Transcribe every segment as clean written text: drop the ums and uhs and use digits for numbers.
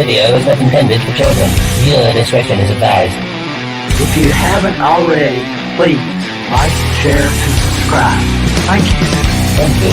video is not intended for children. Viewer discretion is advised. If you haven't already, please like, share, and subscribe. Thank you. Thank you.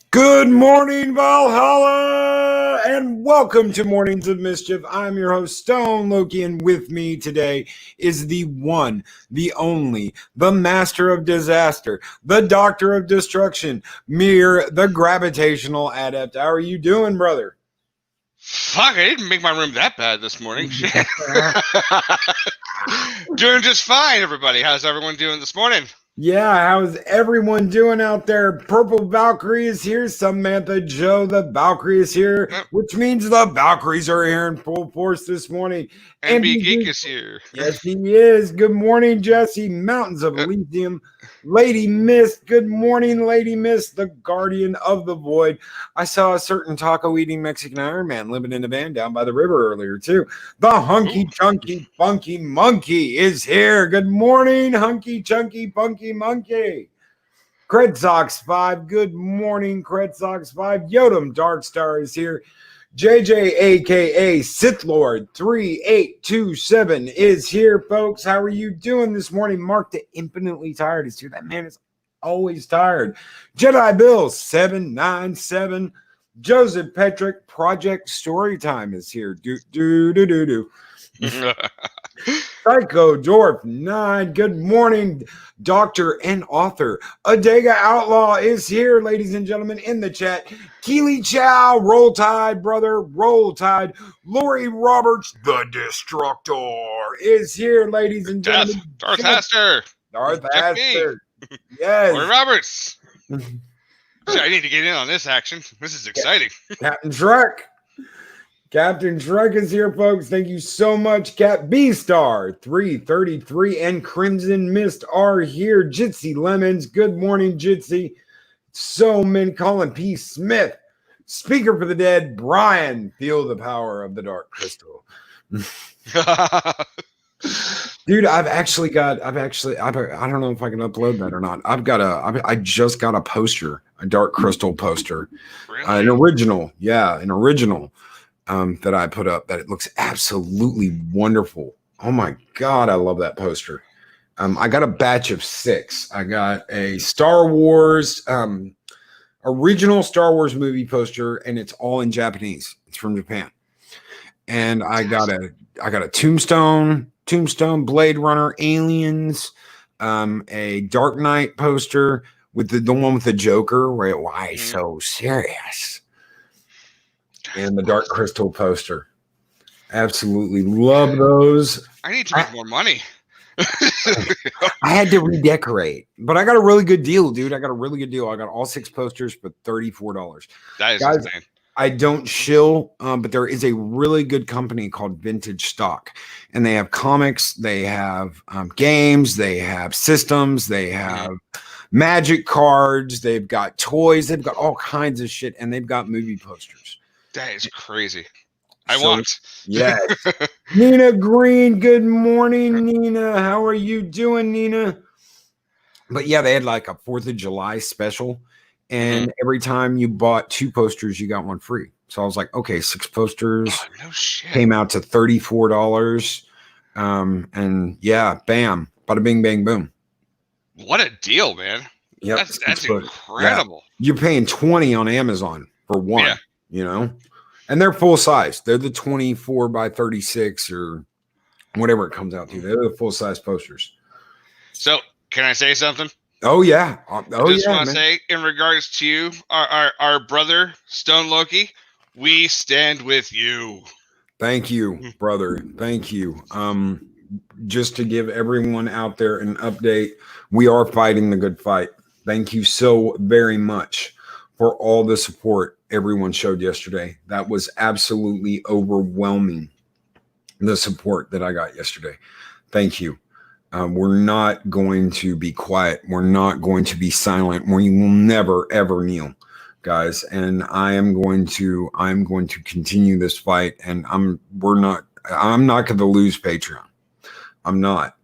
Good morning, Valhalla, and welcome to Mornings of Mischief. I'm your host, Stone Loki, and with me today is the one, the only, the master of disaster, the doctor of destruction, Myrr, the gravitational adept. How are you doing, brother? Fuck, I didn't make my room that bad this morning. Shit. Doing just fine, everybody. How's everyone doing this morning? Yeah, how's everyone doing out there? Purple Valkyrie is here. Samantha Joe, the Valkyrie is here, which means the Valkyries are here in full force this morning. And Geek is here. Yes, he is. Good morning, Jesse. Mountains of Elysium. Lady Mist. Good morning, Lady Mist, the guardian of the void. I saw a certain taco-eating Mexican Iron Man living in a van down by the river earlier, too. The hunky, chunky, funky monkey is here. Good morning, hunky, chunky, funky monkey. Cred Sox 5. Good morning, Cred Sox 5. Yodam Darkstar is here. JJ, a.k.a. Sith Lord 3827 is here, folks. How are you doing this morning? Mark the Infinitely Tired is here. That man is always tired. Jedi Bill 797. Joseph Petrick, Project Storytime is here. Do. Psycho Dwarf 9. Good morning, doctor and author. Adega Outlaw is here, ladies and gentlemen, in the chat. Keely Chow, Roll Tide, brother, Roll Tide. Lori Roberts, the Destructor, is here, ladies and gentlemen. Darth Haster. Darth Haster. Yes. Lori Roberts. I need to get in on this action. This is exciting. Captain Shrek. Captain Shrek is here, folks. Thank you so much. Cat B-Star 333 and Crimson Mist are here. Jitsi Lemons. Good morning, Jitsi. So many. Colin P. Smith. Speaker for the Dead. Brian. Feel the power of the Dark Crystal. Dude, I don't know if I can upload that or not. I just got a poster, a Dark Crystal poster. Really? An original. Yeah, an original. That I put up that it looks absolutely wonderful. Oh my God, I love that poster. I got a batch of 6. I got a Star Wars, original Star Wars movie poster, and it's all in Japanese. It's from Japan. And I got a Tombstone, Blade Runner, Aliens, a Dark Knight poster with the one with the Joker, where why so serious? And the Dark Crystal poster. Absolutely love those. I need to make more money. I had to redecorate, but I got a really good deal, dude. I got all 6 posters for $34. That is Guys, insane. I don't shill, but there is a really good company called Vintage Stock, and they have comics, they have games, they have systems, they have magic cards, they've got toys, they've got all kinds of shit, and they've got movie posters. That is crazy. I want. Yes. Nina Green, good morning, Nina. How are you doing, Nina? But yeah, they had like a 4th of July special. And Mm-hmm. every time you bought 2 posters, you got 1 free. So I was like, okay, 6 posters Oh, no shit. came out to $34. And yeah, bam, bada bing, bang, boom. What a deal, man. Yep. That's incredible. Yeah. You're paying 20 on Amazon for 1, Yeah. you know, and they're full size. They're the 24 by 36 or whatever it comes out to. They're the full size posters. So can I say something? Oh yeah. I just want to say, in regards to you, our brother Stone Loki, we stand with you. Thank you, brother. Thank you. Just to give everyone out there an update, we are fighting the good fight. Thank you so very much for all the support everyone showed yesterday. That was absolutely overwhelming, the support that I got yesterday. Thank you. We're not going to be quiet. We're not going to be silent. We will never, ever kneel, guys. And I'm going to continue this fight. And I'm not going to lose Patreon. I'm not.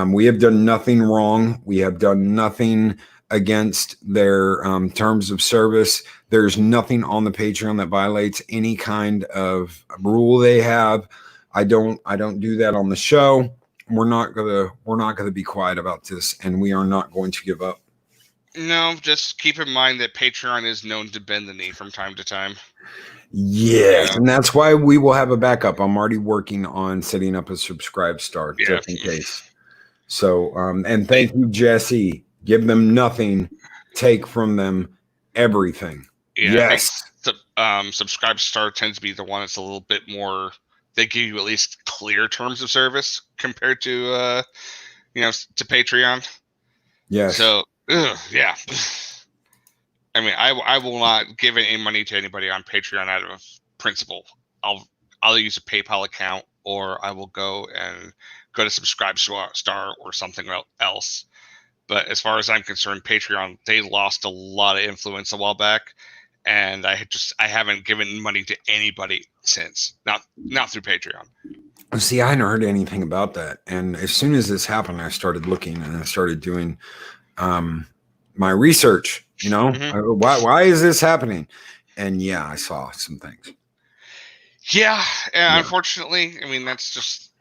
We have done nothing wrong. We have done nothing against their terms of service. There's nothing on the Patreon that violates any kind of rule they have. I don't do that on the show. We're not gonna be quiet about this, and we are not going to give up. No, just keep in mind that Patreon is known to bend the knee from time to time. Yes, and that's why we will have a backup. I'm already working on setting up a subscribe star just in case. So, and thank you, Jesse. Give them nothing, take from them everything. Yeah, yes. Subscribe star tends to be the one that's a little bit more. They give you at least clear terms of service compared to, to Patreon. Yes. So, yeah. I mean, I will not give any money to anybody on Patreon out of principle. I'll use a PayPal account, or I will go to Subscribe Star or something else. But as far as I'm concerned, Patreon, they lost a lot of influence a while back, and I haven't given money to anybody since. Not through Patreon. See, I hadn't heard anything about that, and as soon as this happened, I started looking and I started doing my research. Why is this happening? And yeah, I saw some things. Yeah, and unfortunately, I mean, that's just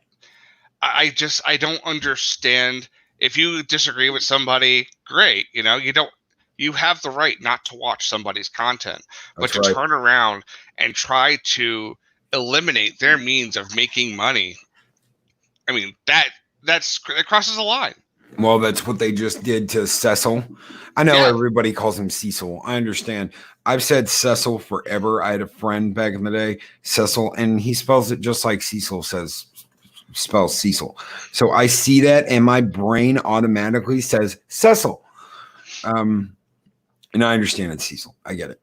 I don't understand. If you disagree with somebody, great. You have the right not to watch somebody's content, but to turn around and try to eliminate their means of making money. I mean, that crosses a line. Well, that's what they just did to Cecil. I know everybody calls him Cecil. I understand. I've said Cecil forever. I had a friend back in the day, Cecil, and he spells it just like Cecil spells Cecil. So I see that, and my brain automatically says Cecil. And I understand it's Cecil. I get it.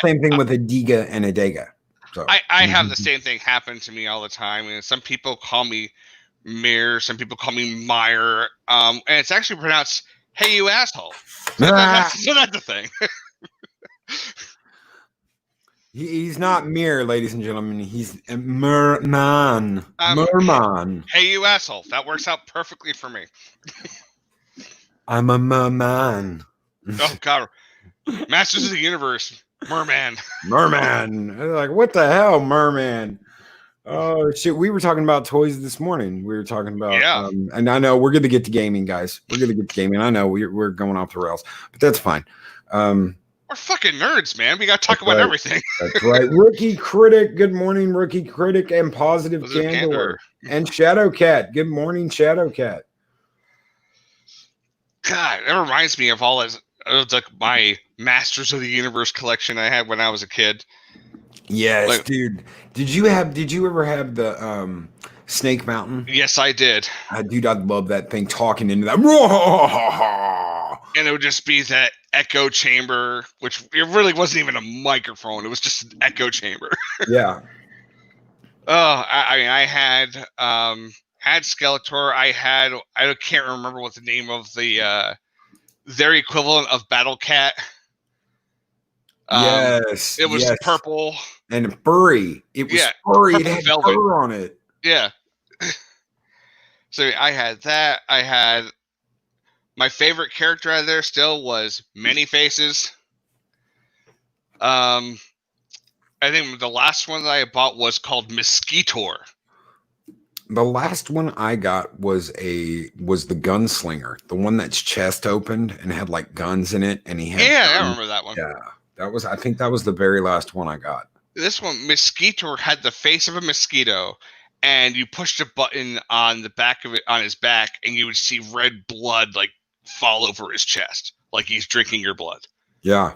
Same thing with Adiga and Adega. So I have the same thing happen to me all the time. And some people call me Myrr, some people call me Myrr, and it's actually pronounced "Hey, you asshole." So that's the thing. He's not Myrr, ladies and gentlemen. He's Merman. Merman. Hey, you asshole. That works out perfectly for me. I'm a merman. Oh God, Masters of the Universe, Merman. Merman. Like, what the hell, Merman? Oh shit! We were talking about toys this morning. We were talking about, and I know we're going to get to gaming, guys. We're going to get to gaming. I know we're going off the rails, but that's fine. We're fucking nerds, man. We got to talk about everything. That's right. Rookie Critic. Good morning, Rookie Critic, and Positive Candor and Shadowcat. Good morning, Shadowcat. God, that reminds me of all like my Masters of the Universe collection I had when I was a kid. Yes, dude. Did you ever have the Snake Mountain? Yes, I did. Dude, I love that thing talking into that. And it would just be that echo chamber, which it really wasn't even a microphone. It was just an echo chamber. Yeah. Oh, I mean, I had Skeletor. I can't remember what the name of their equivalent of Battle Cat. Yes. It was purple. And furry. It was furry. It had fur on it. Yeah. So I had that. I had My favorite character out of there still was Many Faces. I think the last one that I bought was called Mosquitor. The last one I got was the gunslinger, the one that's chest opened and had like guns in it, and he had Yeah, guns. I remember that one. Yeah, I think that was the very last one I got. This one, Mosquitor, had the face of a mosquito, and you pushed a button on the back of it, on his back, and you would see red blood like fall over his chest, like he's drinking your blood. Yeah.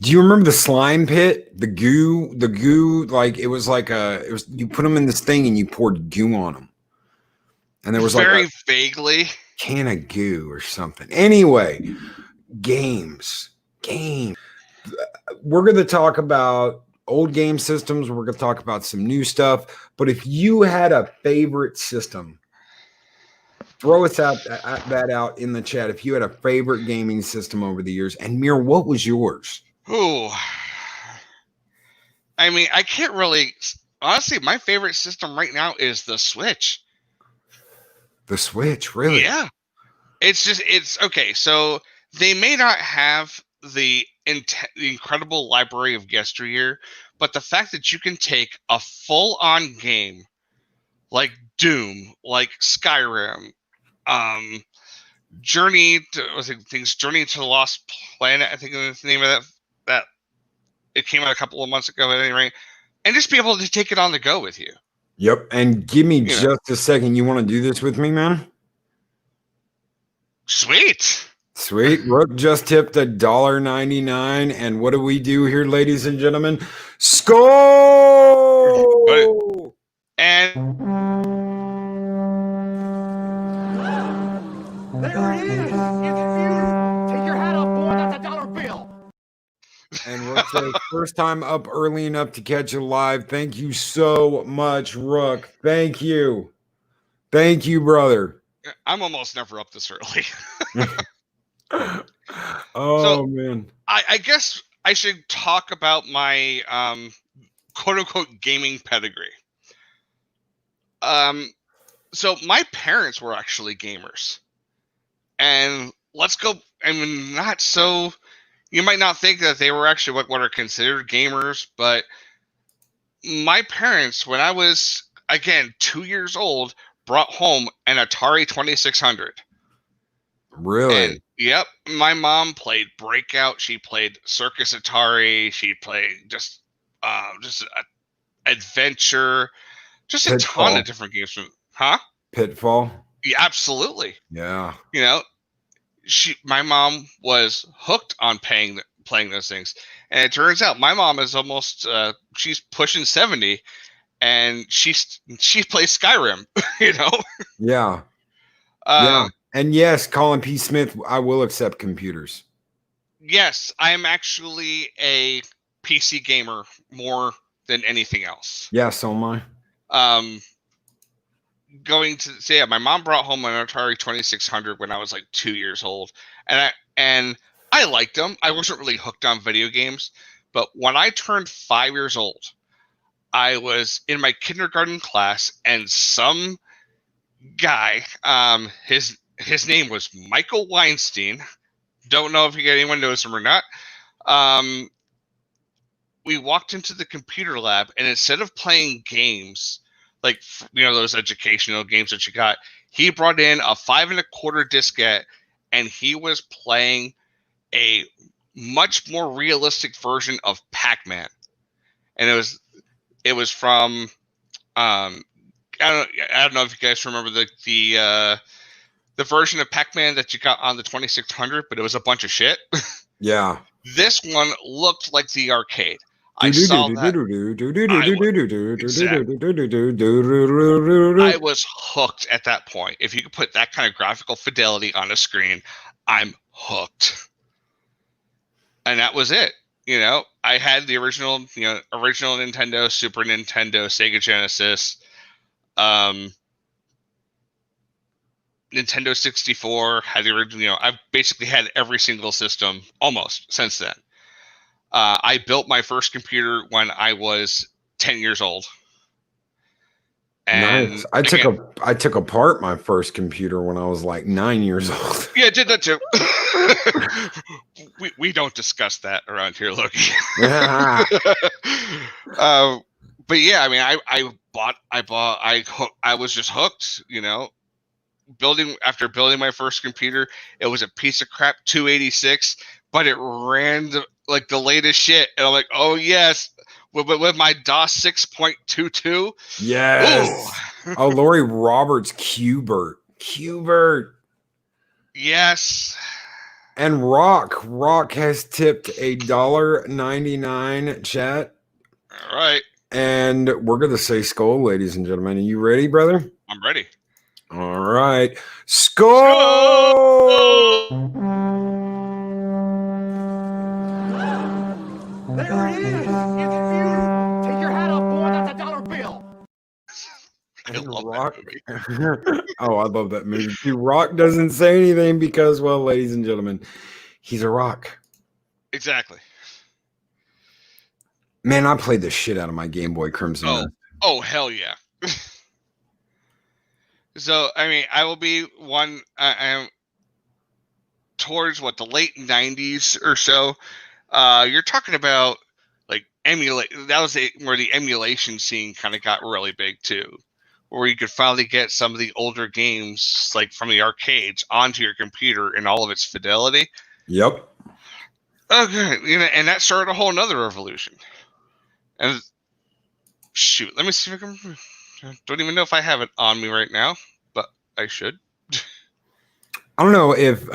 Do you remember the slime pit? The goo, like it was you put them in this thing and you poured goo on them. And there was very like vaguely can of goo or something. Anyway, games. We're going to talk about old game systems. We're going to talk about some new stuff. But if you had a favorite system, throw us that out in the chat. If you had a favorite gaming system over the years, and Myrr, what was yours? Ooh. I mean, I can't really. Honestly, my favorite system right now is the Switch. The Switch, really? Yeah. It's okay. So they may not have the incredible library of yesteryear, but the fact that you can take a full-on game like Doom, like Skyrim, Journey to the Lost Planet, I think is the name of that it came out a couple of months ago at any rate, and just be able to take it on the go with you. Yep. And give me just a second. You want to do this with me, man? Sweet. Rook just tipped $1.99. And what do we do here, ladies and gentlemen? Skull! And there it is. It's beautiful. Take your hat off, boy. That's a dollar bill. And Rook says, first time up early enough to catch it live. Thank you so much, Rook. Thank you. Thank you, brother. I'm almost never up this early. Man. I guess I should talk about my quote unquote gaming pedigree. So my parents were actually gamers. And let's go, I mean, not so, you might not think that they were actually what are considered gamers, but my parents, when I was, again, 2 years old, brought home an Atari 2600. Really? And, yep. My mom played Breakout. She played Circus Atari. She played just adventure, just Pitfall. A ton of different games. Huh? Pitfall. Yeah, absolutely. Yeah. You know, my mom was hooked on playing those things, and it turns out my mom is almost she's pushing 70, and she plays Skyrim. You know. Yeah. Yeah. And yes, Colin P. Smith, I will accept computers. Yes, I am actually a PC gamer more than anything else. Yeah, so am I. My mom brought home an Atari 2600 when I was like 2 years old, and I liked them. I wasn't really hooked on video games, but when I turned 5 years old, I was in my kindergarten class, and some guy, his name was Michael Weinstein. Don't know if anyone knows him or not. We walked into the computer lab, and instead of playing games, like, you know, those educational games that you got, he brought in a 5 1/4 diskette, and he was playing a much more realistic version of Pac-Man. And it was from I don't know if you guys remember the version of Pac-Man that you got on the 2600, but it was a bunch of shit. Yeah. This one looked like the arcade. I saw that. I was hooked at that point. If you could put that kind of graphical fidelity on a screen, I'm hooked. And that was it. You know, I had the original Nintendo, Super Nintendo, Sega Genesis, Nintendo 64, had the original, I've basically had every single system almost since then. I built my first computer when I was 10 years old. And nice. I took apart my first computer when I was like 9 years old. Yeah, I did that too. we don't discuss that around here, Loki. But yeah, I mean, I was just hooked, you know. After building my first computer, it was a piece of crap 286, but it ran like the latest shit, and I'm like, oh yes, with my DOS 6.22. Yes. Oh, Lori Roberts, Qbert. Yes. And Rock has tipped $1.99 chat. All right. And we're gonna say skull, ladies and gentlemen. Are you ready, brother? I'm ready. All right. Skull! There it is. It's you. Take your hat off, boy. That's a dollar bill. I love Rock. that movie. Oh, I love that movie too. Rock doesn't say anything because, well, ladies and gentlemen, he's a rock. Exactly. Man, I played the shit out of my Game Boy Crimson. Oh, hell yeah. So, I mean, I will be one. I am towards the late 90s or so. You're talking about like emulate. That was where the emulation scene kind of got really big too, where you could finally get some of the older games like from the arcades onto your computer in all of its fidelity. Yep. Okay, you know, and that started a whole nother revolution. And shoot, let me see if I can. I don't even know if I have it on me right now, but I should. I don't know if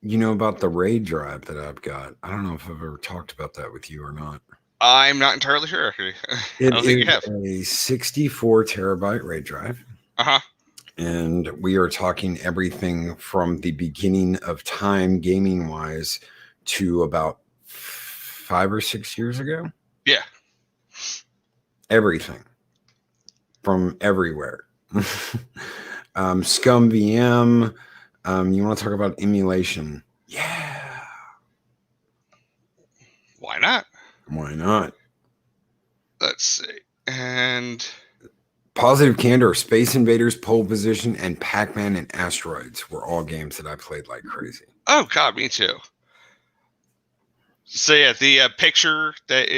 you know about the RAID drive that I've got. I don't know if I've ever talked about that with you or not. I'm not entirely sure, actually. I don't think you have. A 64 terabyte RAID drive. Uh-huh. And we are talking everything from the beginning of time, gaming-wise, to about 5 or 6 years ago. Yeah. Everything. From everywhere. Scum VM. You want to talk about emulation? Yeah. Why not? Why not? Let's see. And Positive Candor, Space Invaders, Pole Position, and Pac-Man and Asteroids were all games that I played like crazy. Oh God, me too. So yeah, the picture that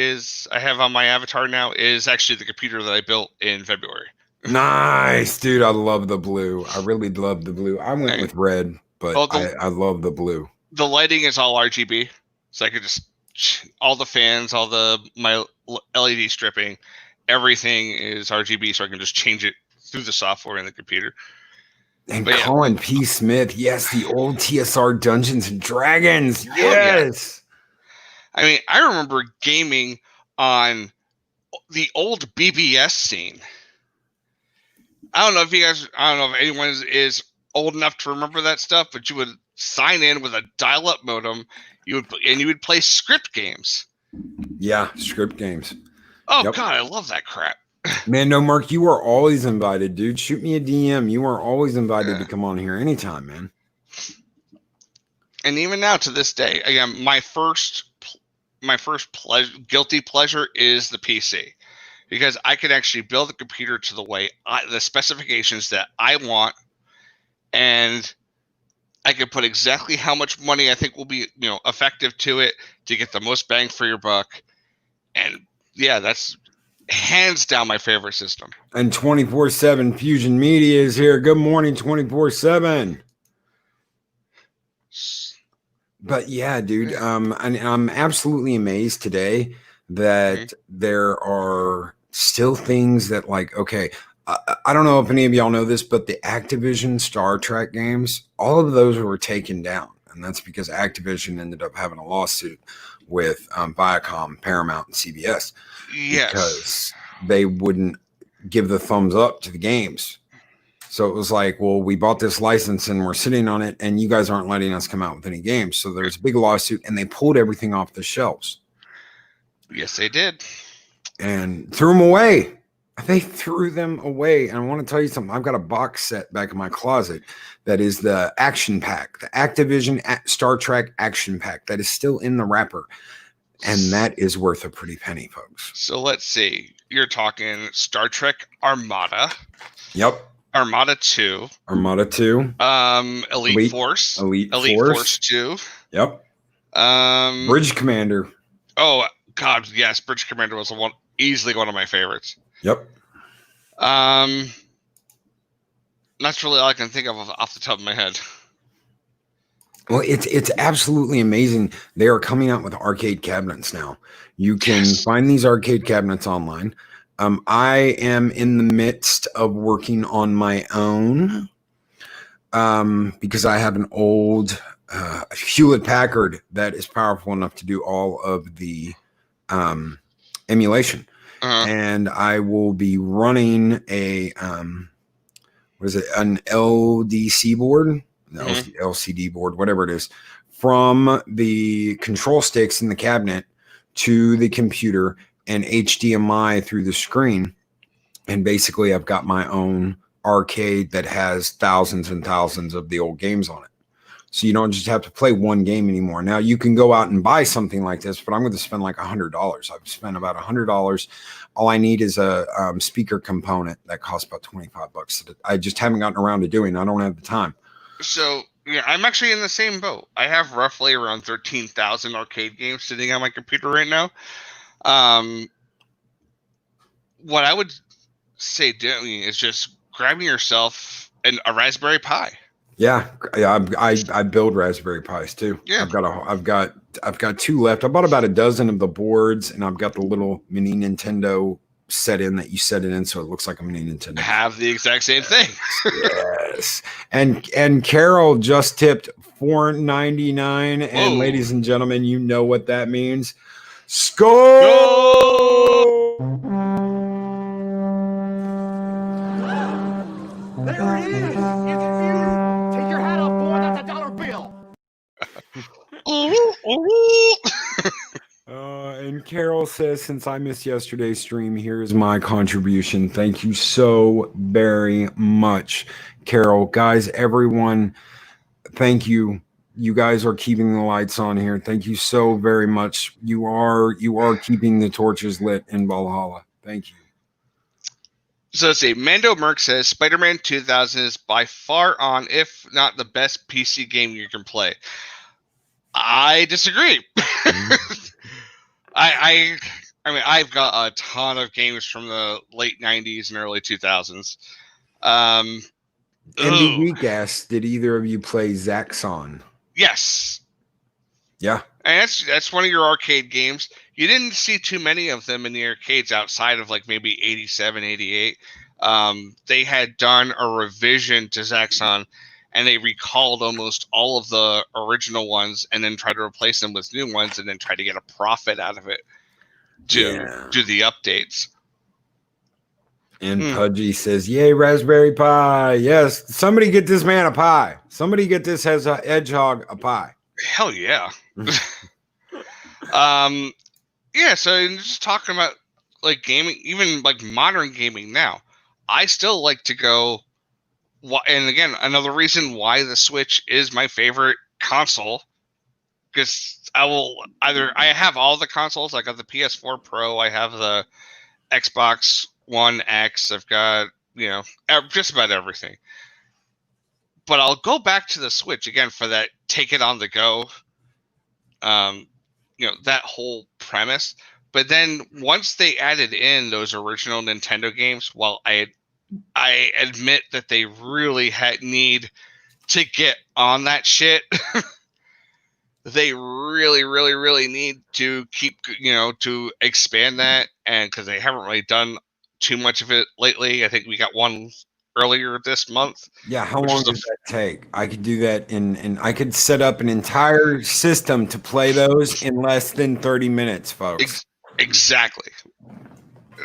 I have on my avatar now is actually the computer that I built in February. Nice, dude. I love the blue. I really love the blue. I went with red, but I love the blue. The lighting is all RGB, so I could just all the fans, my LED stripping, everything is RGB, so I can just change it through the software in the computer. And Colin P. Smith, yes, the old TSR Dungeons and Dragons, yes. I mean, I remember gaming on the old BBS scene. I don't know if anyone is old enough to remember that stuff, but you would sign in with a dial-up modem. You would play script games. Yeah, script games. Oh God, I love that crap. Man, no, Mark, you are always invited, dude. Shoot me a DM. You are always invited to come on here anytime, man. And even now, to this day, again, my first guilty pleasure is the PC, because I can actually build the computer to the specifications that I want, and I can put exactly how much money I think will be, effective to it to get the most bang for your buck. And yeah, that's hands down my favorite system. And 24/7 Fusion Media is here. Good morning, 24/7. But yeah, dude, and I'm absolutely amazed today that there are still things that I don't know if any of y'all know this, but the Activision Star Trek games, all of those were taken down. And that's because Activision ended up having a lawsuit with Viacom, Paramount, and CBS. Yes. Because they wouldn't give the thumbs up to the games. So it was like, well, we bought this license and we're sitting on it, and you guys aren't letting us come out with any games. So there's a big lawsuit, and they pulled everything off the shelves. Yes, they did. And threw them away. They threw them away. And I want to tell you something. I've got a box set back in my closet that is the action pack, the Activision Star Trek action pack that is still in the wrapper. And that is worth a pretty penny, folks. So let's see. you're talking Star Trek Armada. Yep. Armada 2. Armada 2. Elite Force. Elite Force 2. Yep. Bridge Commander. Oh God, yes, Bridge Commander was easily one of my favorites. Yep. That's really all I can think of off the top of my head. Well, it's absolutely amazing. They are coming out with arcade cabinets now. You can find these arcade cabinets online. I am in the midst of working on my own because I have an old Hewlett Packard that is powerful enough to do all of the emulation. And I will be running a an LDC board, LCD board, whatever it is, from the control sticks in the cabinet to the computer and HDMI through the screen. And basically I've got my own arcade that has thousands and thousands of the old games on it. So you don't just have to play one game anymore. Now you can go out and buy something like this, but I'm going to spend like $100. I've spent about $100. All I need is a speaker component that costs about $25. That I just haven't gotten around to doing. I don't have the time. So yeah, I'm actually in the same boat. I have roughly around 13,000 arcade games sitting on my computer right now. What I would say doing is just grabbing yourself a Raspberry Pi. Yeah, I build Raspberry Pis too. Yeah, I've got 2 left. I bought about a dozen of the boards, and I've got the little mini Nintendo set in that you set it in, so it looks like a mini Nintendo. I have the exact same thing. Yes, and Carol just tipped $4.99, and ladies and gentlemen, you know what that means. Score! There it is! Take your hat off, boy. That's a dollar bill. And Carol says, since I missed yesterday's stream, here's my contribution. Thank you so very much, Carol. Guys, everyone, thank you. You guys are keeping the lights on here. Thank you so very much. You are keeping the torches lit in Valhalla. Thank you. So let's see. Mando Merck says Spider-Man 2000 is by far on, if not the best PC game you can play. I disagree. I mean, I've got a ton of games from the late 90s and early 2000s. Andy Week asks, did either of you play Zaxxon? Yes. Yeah. And that's one of your arcade games. You didn't see too many of them in the arcades outside of like maybe 87, 88. They had done a revision to Zaxxon, and they recalled almost all of the original ones and then tried to replace them with new ones and then try to get a profit out of it to do the updates. And Pudgy says, yay, Raspberry Pi. Yes, somebody get this man a pie. Somebody get this as a hedgehog a pie. Hell yeah. Yeah, so just talking about like gaming, even like modern gaming now, I still like to go. And again, another reason why the Switch is my favorite console, because I have all the consoles. I got the PS4 Pro, I have the Xbox One X, I've got, just about everything. But I'll go back to the Switch again for that take it on the go, that whole premise. But then once they added in those original Nintendo games, while I admit that they really need to get on that shit. They really, really, really need to keep, to expand that. And because they haven't really done too much of it lately. I think we got one earlier this month. Yeah, how long does that take? I could do that in I could set up an entire system to play those in less than 30 minutes, folks. Exactly.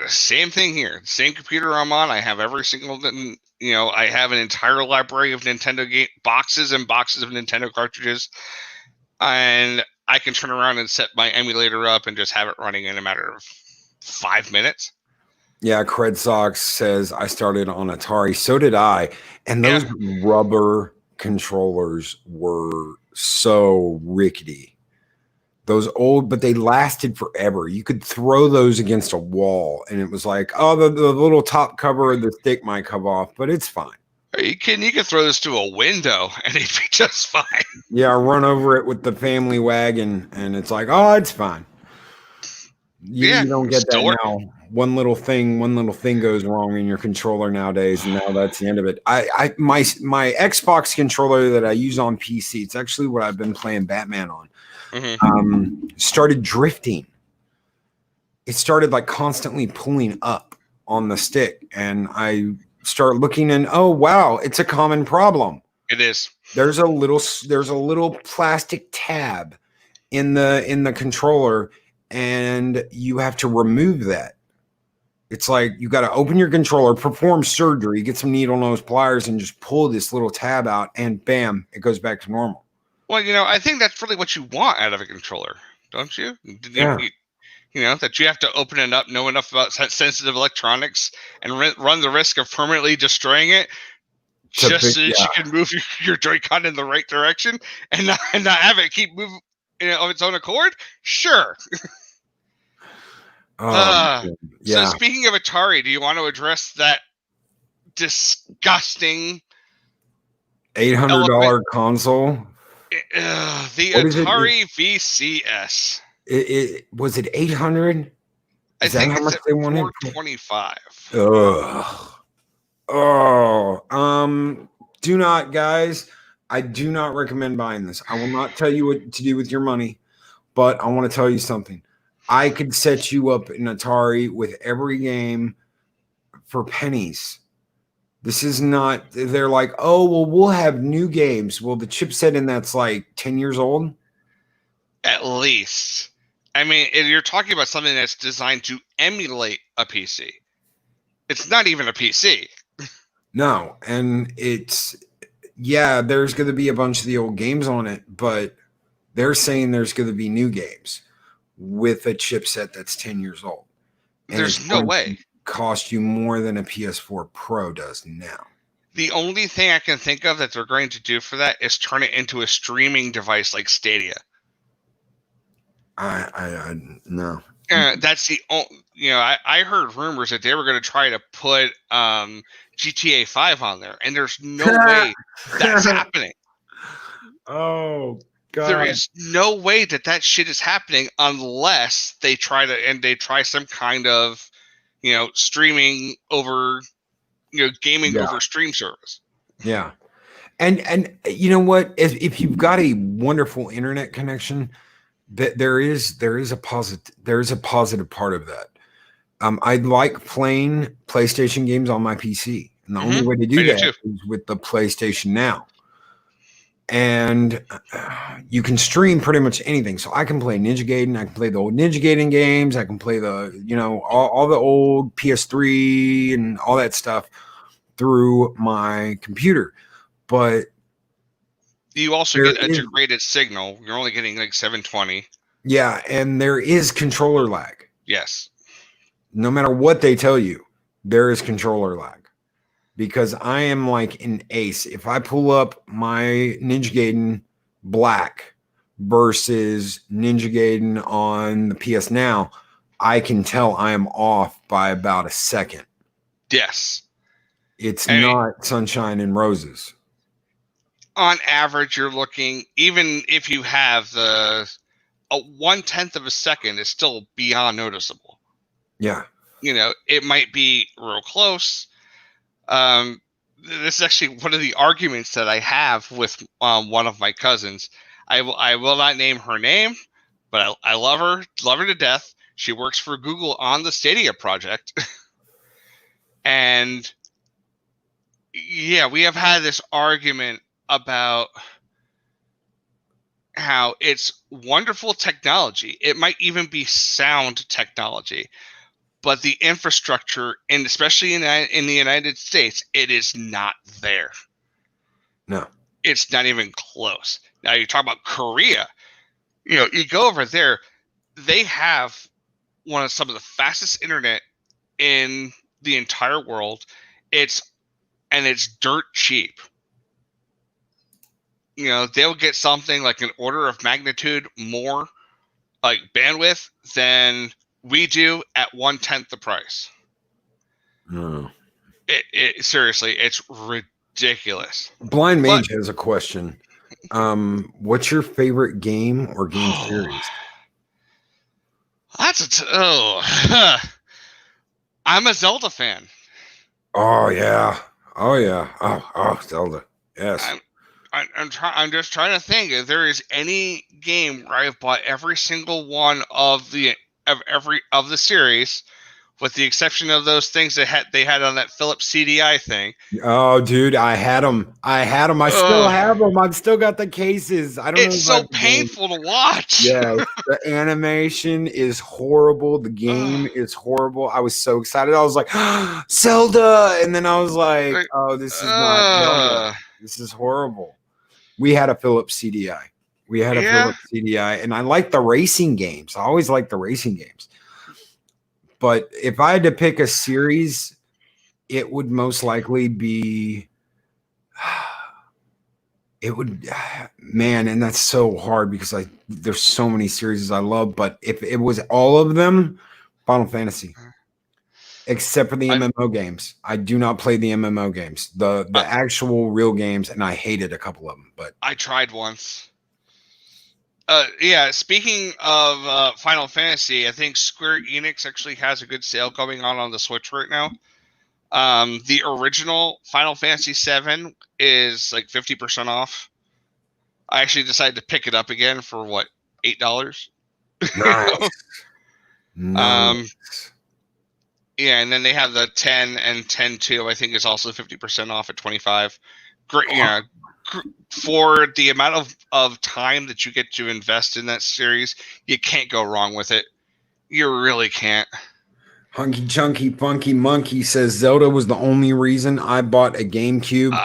Same thing here. Same computer I'm on. I have every single, I have an entire library of Nintendo game boxes and boxes of Nintendo cartridges, and I can turn around and set my emulator up and just have it running in a matter of 5 minutes. Yeah, Cred Sox says I started on Atari. So did I, and those rubber controllers were so rickety. Those old, but they lasted forever. You could throw those against a wall, and it was like, oh, the little top cover of the stick might come off, but it's fine. Are you kidding? You could throw this to a window and it'd be just fine. Yeah, I run over it with the family wagon, and it's like, oh, it's fine. You don't get that now. One little thing goes wrong in your controller nowadays, and now that's the end of it. My Xbox controller that I use on PC, it's actually what I've been playing Batman on. Started drifting. It started like constantly pulling up on the stick, and I start looking, and oh wow, it's a common problem. It is. There's a little plastic tab in the controller, and you have to remove that. It's like you got to open your controller, perform surgery, get some needle nose pliers, and just pull this little tab out, and bam, it goes back to normal. Well, I think that's really what you want out of a controller, don't you? Yeah. That you have to open it up, know enough about sensitive electronics, and run the risk of permanently destroying it so that you can move your Joy-Con in the right direction and not have it keep moving of its own accord? Sure. So speaking of Atari, do you want to address that disgusting $800 console? The Atari VCS. It was it 800? I think how much they wanted? 425. Do not, guys. I do not recommend buying this. I will not tell you what to do with your money, but I want to tell you something. I could set you up in Atari with every game for pennies. This is not, they're like, oh, well, we'll have new games. Well, the chipset in that's like 10 years old. At least. I mean, you're talking about something that's designed to emulate a PC. It's not even a PC. No. And there's going to be a bunch of the old games on it, but they're saying there's going to be new games with a chipset that's 10 years old. And there's no way. Cost you more than a PS4 Pro does now. The only thing I can think of that they're going to do for that is turn it into a streaming device like Stadia. I no. That's the only, I heard rumors that they were going to try to put GTA 5 on there, and there's no way that's happening. Oh God. There is no way that shit is happening unless they try some kind of streaming over, gaming over stream service. Yeah. And you know what? If you've got a wonderful internet connection, there is a positive part of that. I like playing PlayStation games on my PC. And the only way to do that is with the PlayStation Now. And you can stream pretty much anything. So I can play Ninja Gaiden. I can play the old Ninja Gaiden games. I can play the, all the old PS3 and all that stuff through my computer. But you also get a degraded signal. You're only getting like 720. Yeah, and there is controller lag. Yes. No matter what they tell you, there is controller lag. Because I am like an ace. If I pull up my Ninja Gaiden Black versus Ninja Gaiden on the PS Now, I can tell I am off by about a second. Yes. It's not sunshine and roses. On average, you're looking, even if you have a 1/10 of a second, is still beyond noticeable. Yeah. It might be real close. This is actually one of the arguments that I have with one of my cousins. I will not name her name, but I love her to death. She works for Google on the Stadia project. And yeah, we have had this argument about how it's wonderful technology. It might even be sound technology. But the infrastructure, and especially in the United States, it is not there. No. It's not even close. Now, you talk about Korea. You go over there, they have some of the fastest internet in the entire world. It's dirt cheap. They'll get something like an order of magnitude more like bandwidth than we do at 1/10 the price. No. It seriously, it's ridiculous. Blind Mage has a question. What's your favorite game or game series? That's I'm a Zelda fan. Oh yeah. Oh, Zelda. Yes. I'm just trying to think if there is any game where I've bought every single one of the series, with the exception of those things that they had on that Philips CDI thing. Oh, dude, I had them. I still have them. I've still got the cases. I don't know. It's so painful to watch. Yeah, the animation is horrible. The game is horrible. I was so excited. I was like, Zelda, and then I was like, oh, this is not Zelda. This is horrible. We had a Philips CDI. And I like the racing games. I always like the racing games. But if I had to pick a series, it would most likely be, man, and that's so hard because there's so many series I love. But if it was all of them, Final Fantasy, except for the MMO games. I do not play the MMO games, the actual real games, and I hated a couple of them. But I tried once. Yeah, speaking of Final Fantasy, I think Square Enix actually has a good sale going on the Switch right now. The original Final Fantasy VII is like 50% off. I actually decided to pick it up again for what, $8? nice. Nice. Yeah, and then they have the 10 and 10 2. I think is also 50% off at $25. Great, yeah. For the amount of time that you get to invest in that series, you can't go wrong with it. You really can't. Hunky Chunky Funky Monkey says Zelda was the only reason I bought a GameCube.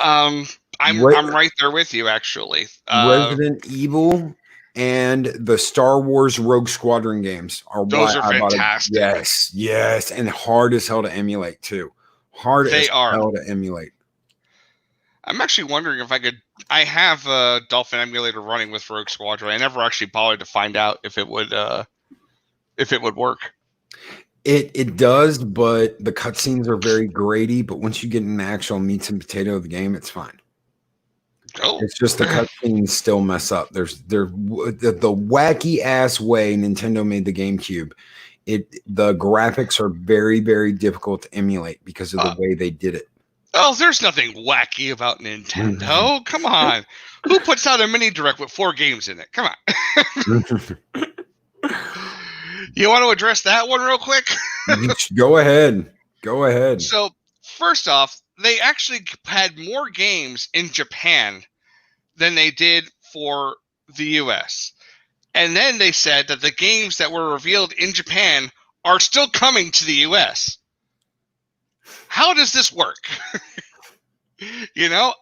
I'm right there with you, actually. Resident Evil and the Star Wars Rogue Squadron games are those are fantastic. Yes, and hard as hell to emulate too. Hell to emulate. I'm actually wondering if I have a Dolphin emulator running with Rogue Squadron. I never actually bothered to find out if it would work. It does, but the cutscenes are very grady. But once you get in the actual meats and potato of the game, it's fine. Oh. It's just the cutscenes still mess up. The wacky ass way Nintendo made the GameCube. The graphics are very, very difficult to emulate because of the way they did it. Oh, there's nothing wacky about Nintendo. Come on. Who puts out a mini direct with 4 games in it? Come on. You want to address that one real quick? Go ahead. So, first off, they actually had more games in Japan than they did for the US. And then they said that the games that were revealed in Japan are still coming to the US. How does this work? You know,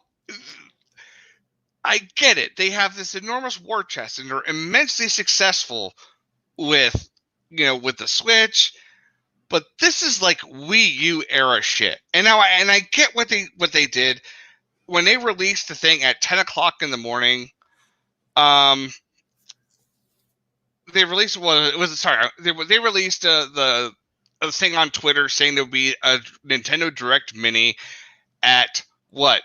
I get it. They have this enormous war chest and they're immensely successful with the Switch, but this is like Wii U era shit. And now I get what they did when they released the thing at 10 o'clock in the morning. They released they released the thing on Twitter saying there'll be a Nintendo Direct Mini at what?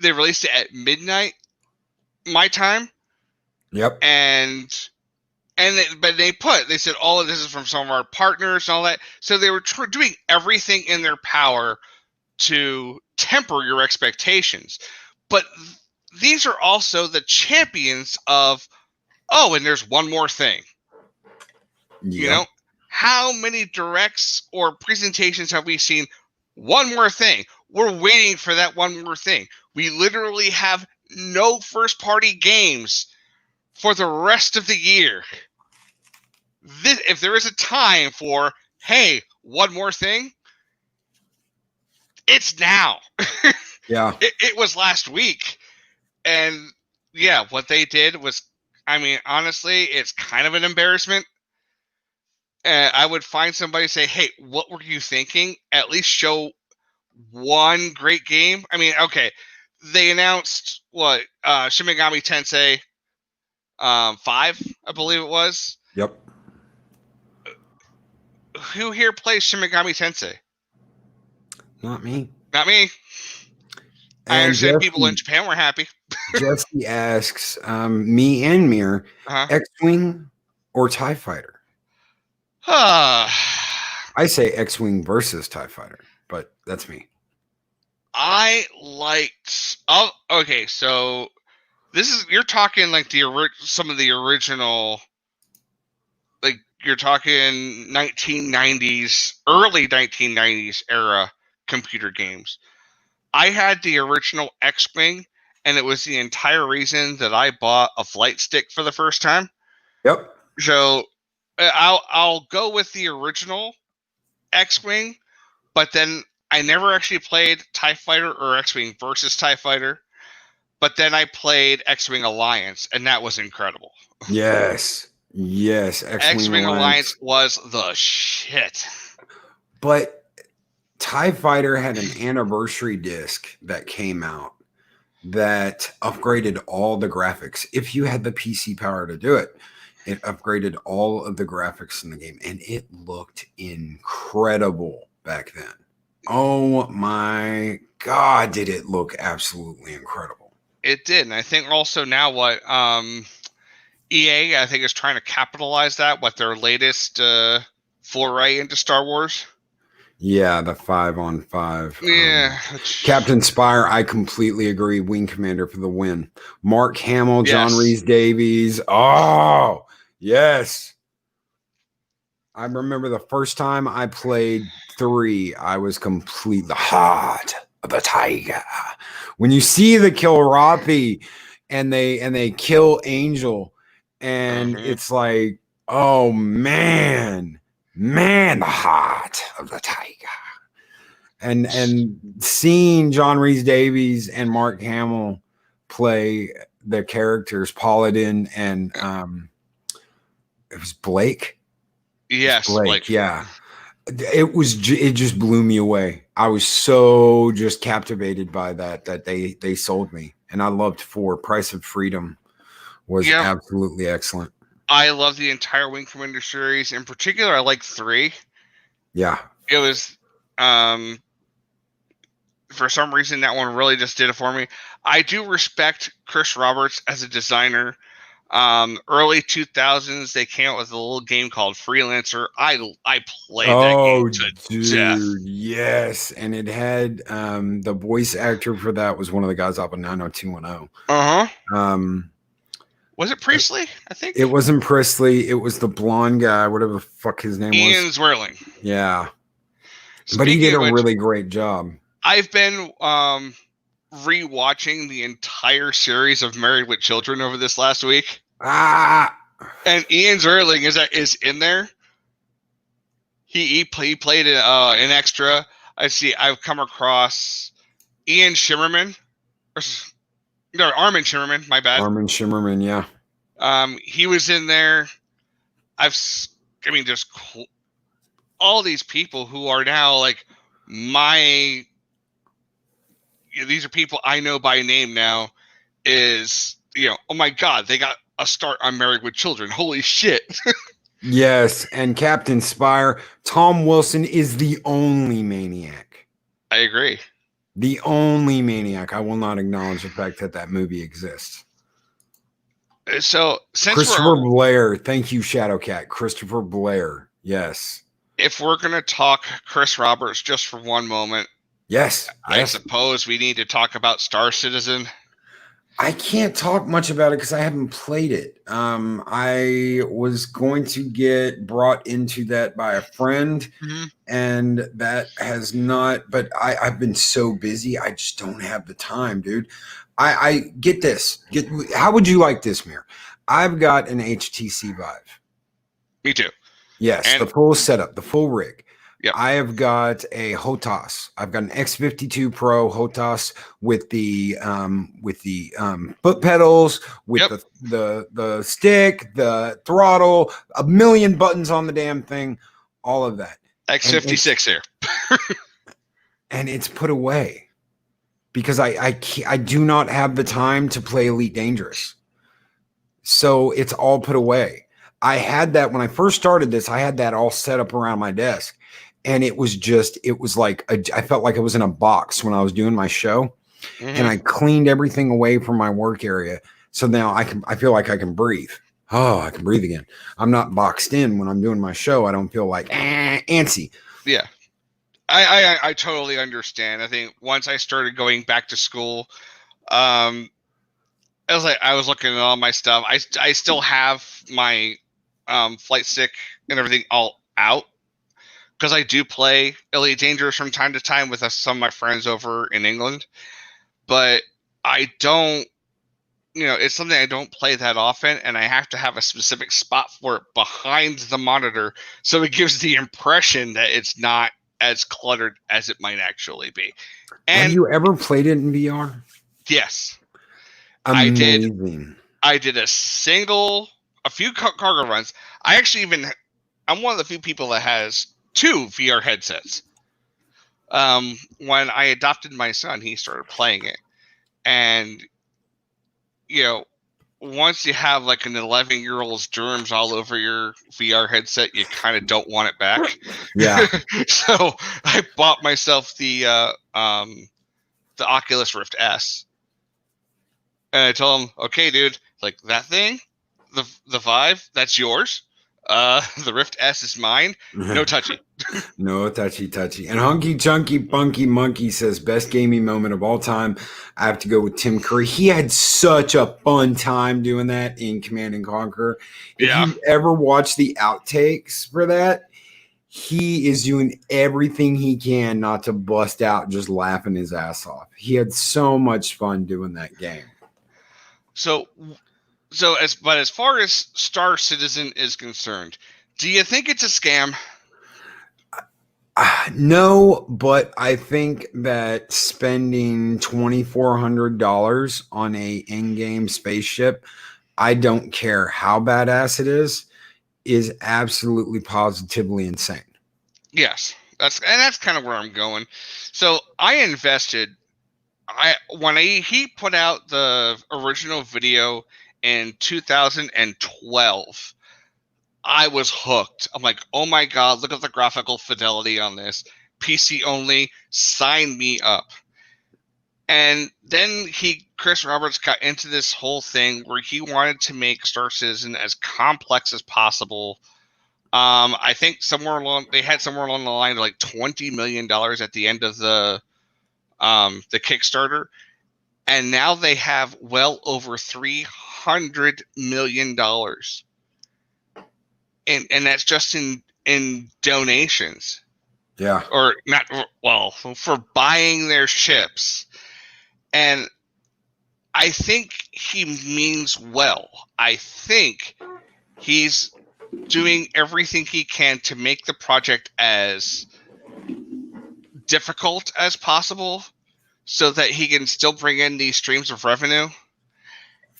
They released it at midnight my time. Yep. But they said all of this is from some of our partners and all that. So they were doing everything in their power to temper your expectations. But these are also the champions of, and there's one more thing. Yep. You know, how many directs or presentations have we seen? One more thing. We're waiting for that one more thing. We literally have no first-party games for the rest of the year. If there is a time for, hey, one more thing, it's now. Yeah. It was last week. And yeah, what they did was, I mean, honestly, it's kind of an embarrassment. I would find somebody say, hey, what were you thinking? At least show one great game. I mean, okay, they announced Shin Megami Tensei 5, I believe it was. Yep. Who here plays Shin Megami Tensei? Not me. Not me. I And understand people in Japan were happy. Jesse asks, me and Mir, Uh-huh. X-Wing or TIE Fighter? I say X-Wing versus TIE Fighter, but that's me. I liked. Oh, okay. So this is you're talking like some of the original, like you're talking 1990s, early 1990s era computer games. I had the original X-Wing, and it was the entire reason that I bought a flight stick for the first time. Yep. So I'll go with the original X-Wing, but then I never actually played TIE Fighter or X-Wing versus TIE Fighter. But then I played X-Wing Alliance, and that was incredible. Yes. Yes. X-Wing Alliance was the shit. But TIE Fighter had an anniversary disc that came out that upgraded all the graphics. If you had the PC power to do it, it upgraded all of the graphics in the game, and it looked incredible back then. Oh my God, did it look absolutely incredible. It did, and I think also now what EA, I think, is trying to capitalize that with their latest foray into Star Wars. Yeah, the 5-on-5. Yeah. Captain Spire, I completely agree. Wing Commander for the win. Mark Hamill, John Yes. Rhys Davies. Oh, yes. I remember the first time I played 3, I was completely heart of the tiger. When you see the Kilrathi and they kill Angel, and it's like, oh man, the heart of the tiger. And seeing John Rhys Davies and Mark Hamill play the characters, Paladin and it was Blake. Yes, Blake. Yeah. It just blew me away. I was so just captivated by that they sold me. And I loved 4. Price of Freedom was absolutely excellent. I love the entire Wing Commander series. In particular, I like 3. Yeah. It was for some reason that one really just did it for me. I do respect Chris Roberts as a designer. Early 2000s, they came out with a little game called Freelancer. I played that game to death. Yes, and it had the voice actor for that was one of the guys off of 90210. Was it Priestley? I think it wasn't Priestley. It was the blonde guy, whatever the fuck his name Ian was. Zwirling. Yeah, but he did a really great job. I've been rewatching the entire series of Married with Children over this last week. And Ian Zwirling is in there. He played an extra. I've come across Ian Shimmerman. Armin Shimmerman, my bad. Armin Shimmerman, yeah. He was in there. Just all these people who are now like these are people I know by name now. Oh my God, they got a start on Married with Children. Holy shit. Yes, and Captain Spire, Tom Wilson is the only maniac. I agree. The only maniac. I will not acknowledge the fact that movie exists. So, since Christopher Blair, thank you, Shadowcat. Christopher Blair, yes. If we're going to talk Chris Roberts just for one moment, yes. I suppose we need to talk about Star Citizen. I can't talk much about it because I haven't played it. I was going to get brought into that by a friend, and that has not. But I've been so busy, I just don't have the time, dude. I get this. How would you like this, Mir? I've got an HTC Vive. Me too. Yes, and the full setup, the full rig. Yep. I have got a HOTAS. I've got an X52 Pro HOTAS with the foot pedals, with the stick, the throttle, a million buttons on the damn thing, all of that. X56 here. And it's put away because I do not have the time to play Elite Dangerous. So it's all put away. I had that when I first started this. I had that all set up around my desk, and it was like I felt like I was in a box when I was doing my show, and I cleaned everything away from my work area. So now I feel like I can breathe. Oh, I can breathe again. I'm not boxed in when I'm doing my show. I don't feel like antsy. Yeah. I totally understand. I think once I started going back to school, I was looking at all my stuff. I still have my flight stick and everything all out because I do play Elite Dangerous from time to time with some of my friends over in England, but I don't. It's something I don't play that often, and I have to have a specific spot for it behind the monitor, so it gives the impression that it's not as cluttered as it might actually be. And have you ever played it in VR? Yes. Amazing. I did a few cargo runs. I'm one of the few people that has 2 VR headsets. When I adopted my son, he started playing it, and once you have like an 11-year-old's germs all over your VR headset, you kind of don't want it back. Yeah. So I bought myself the Oculus Rift S, and I told him, "Okay, dude, like that thing, the Vive, that's yours. The Rift S is mine. No touchy." No touchy. And Hunky Chunky Bunky Monkey says, best gaming moment of all time. I have to go with Tim Curry. He had such a fun time doing that in Command and Conquer. If you ever watch the outtakes for that, he is doing everything he can not to bust out just laughing his ass off. He had so much fun doing that game. But as far as Star Citizen is concerned, do you think it's a scam? No, but I think that spending $2,400 on a in-game spaceship, I don't care how badass it is absolutely positively insane. Yes, that's kind of where I'm going. So I invested. He put out the original video in 2012. I was hooked. I'm like, oh my God, look at the graphical fidelity on this. PC only, sign me up. And then Chris Roberts got into this whole thing where he wanted to make Star Citizen as complex as possible. I think they had somewhere along the line of like $20 million at the end of the Kickstarter. And now they have well over $300 million. And that's just in donations. Yeah. Or not, well, for buying their ships. And I think he means well. I think he's doing everything he can to make the project as difficult as possible so that he can still bring in these streams of revenue.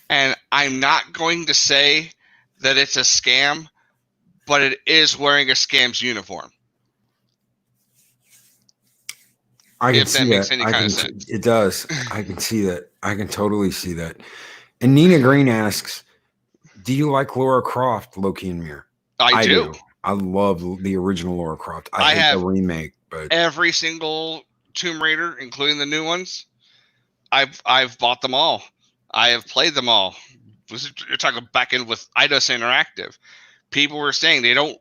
And I'm not going to say that it's a scam, but it is wearing a scam's uniform. I can see that. It does. I can see that. I can totally see that. And Nina Green asks, do you like Laura Croft, Loki and Myrr? I do. I love the original Laura Croft. I hate the remake, but every single Tomb Raider, including the new ones, I've bought them all. I have played them all. You're talking back in with Eidos Interactive. People were saying they don't,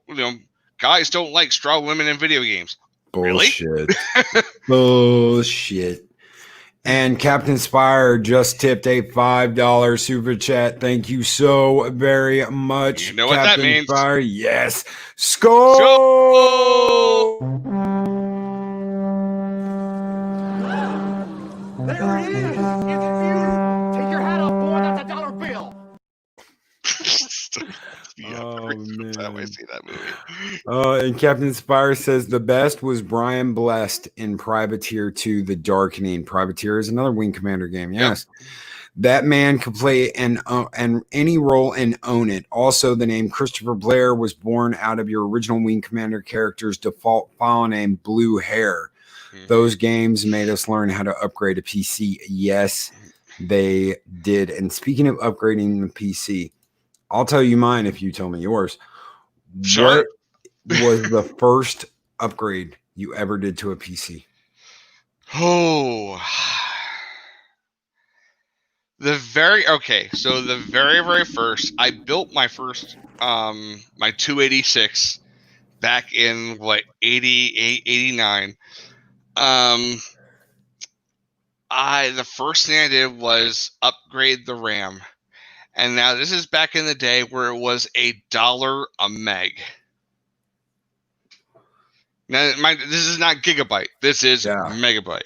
guys don't like strong women in video games. Bullshit. Really? Bullshit. And Captain Spire just tipped a $5 super chat. Thank you so very much. You know what Captain that means. Spire. Yes. Skull! There it is! Take your hat off, boy. That's a dollar bill. Man. Time I see that movie. And Captain Spire says the best was Brian Blessed in Privateer 2, The Darkening. Privateer is another Wing Commander game. Yes. Yep. That man could play and any role and own it. Also, the name Christopher Blair was born out of your original Wing Commander character's default file name, Blue Hair. Mm-hmm. Those games made us learn how to upgrade a PC. Yes, they did. And speaking of upgrading the PC, I'll tell you mine if you tell me yours. Sure. What was the first upgrade you ever did to a PC? Oh, so the very first, I built my first my 286 back in 88, 89. The first thing I did was upgrade the RAM. And now this is back in the day where it was $1 a meg. Now, this is not gigabyte. This is megabyte.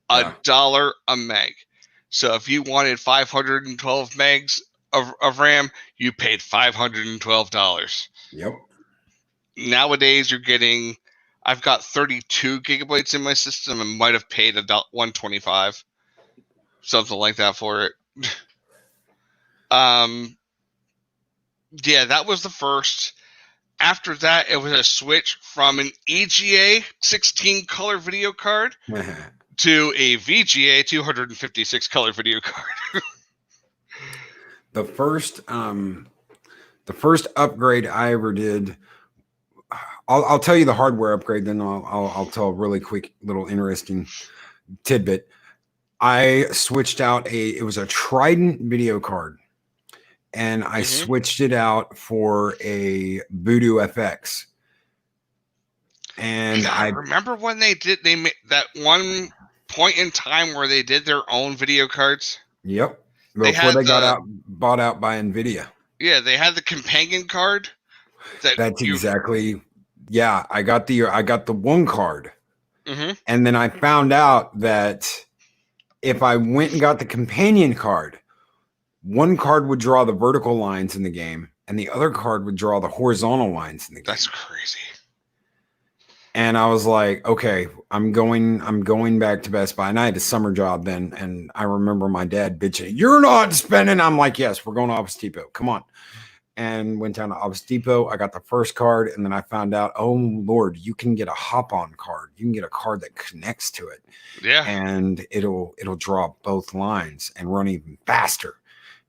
$1 a meg. So if you wanted 512 megs of RAM, you paid $512. Yep. Nowadays, you're getting. I've got 32 gigabytes in my system and might have paid $125, something like that for it. Yeah, that was the first. After that, it was a switch from an EGA 16 color video card to a VGA 256 color video card. The first upgrade I ever did, I'll tell you the hardware upgrade, then I'll tell a really quick little interesting tidbit. I switched out it was a Trident video card, and I switched it out for a Voodoo FX. And I remember when they made that one point in time where they did their own video cards. Yep. Before they got bought out by NVIDIA. Yeah, they had the companion card. That's exactly. Yeah, I got the one card, and then I found out that if I went and got the companion card, one card would draw the vertical lines in the game, and the other card would draw the horizontal lines in the game. That's crazy. And I was like, okay, I'm going back to Best Buy. And I had a summer job then. And I remember my dad bitching, "You're not spending." I'm like, "Yes, we're going to Office Depot. Come on." And went down to Office Depot. I got the first card. And then I found out, oh, Lord, you can get a hop-on card. You can get a card that connects to it. Yeah. And it'll draw both lines and run even faster.